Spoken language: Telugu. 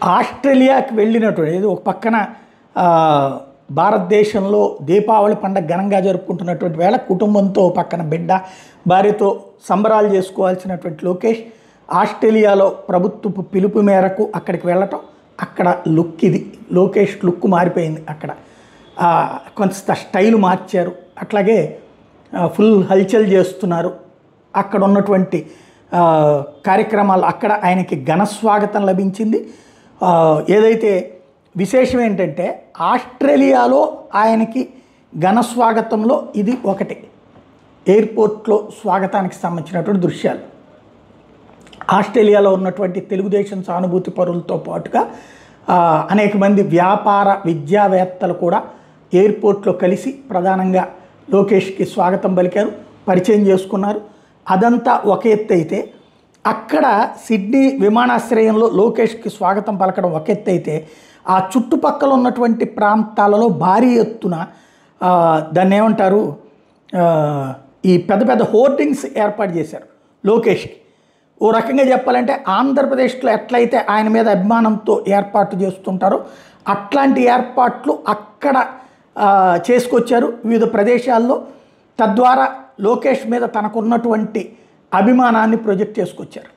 ఆస్ట్రేలియాకి వెళ్ళినటువంటి ఇది ఒక పక్కన ఆ, భారతదేశంలో దీపావళి పండుగ ఘనంగా జరుపుకుంటున్నటువంటి వేళ కుటుంబంతో పక్కన బిడ్డ భార్యతో సంబరాలు చేసుకోవాల్సినటువంటి లోకేష్ ఆస్ట్రేలియాలో ప్రభుత్వపు పిలుపు మేరకు అక్కడికి వెళ్ళటం, అక్కడ లుక్ ఇది లోకేష్ లుక్ మారిపోయింది. అక్కడ కొంత స్టైల్ మార్చారు, అట్లాగే ఫుల్ హల్చల్ చేస్తున్నారు. అక్కడ ఉన్నటువంటి కార్యక్రమాలు అక్కడ ఆయనకి ఘన స్వాగతం లభించింది. ఏదైతే విశేషం ఏంటంటే ఆస్ట్రేలియాలో ఆయనకి ఘన స్వాగతంలో ఇది ఒకటి, ఎయిర్పోర్ట్లో స్వాగతానికి సంబంధించినటువంటి దృశ్యాలు. ఆస్ట్రేలియాలో ఉన్నటువంటి తెలుగుదేశం సానుభూతి పరులతో పాటుగా అనేక మంది వ్యాపార విద్యావేత్తలు కూడా ఎయిర్పోర్ట్లో కలిసి ప్రధానంగా లోకేష్కి స్వాగతం పలికారు, పరిచయం చేసుకున్నారు. అదంతా ఒక ఎత్తు అయితే అక్కడ సిడ్నీ విమానాశ్రయంలో లోకేష్కి స్వాగతం పలకడం ఒక ఎత్తు అయితే ఆ చుట్టుపక్కల ఉన్నటువంటి ప్రాంతాలలో భారీ ఎత్తున దాన్ని ఏమంటారు ఈ పెద్ద పెద్ద హోర్డింగ్స్ ఏర్పాటు చేశారు లోకేష్కి. ఓ రకంగా చెప్పాలంటే ఆంధ్రప్రదేశ్లో ఎట్లయితే ఆయన మీద అభిమానంతో ఏర్పాటు చేస్తుంటారో అట్లాంటి ఏర్పాట్లు అక్కడ చేసుకొచ్చారు వివిధ ప్రదేశాల్లో. తద్వారా లోకేష్ మీద తనకున్నటువంటి అభిమానాన్ని ప్రొజెక్ట్ చేసుకొచ్చారు.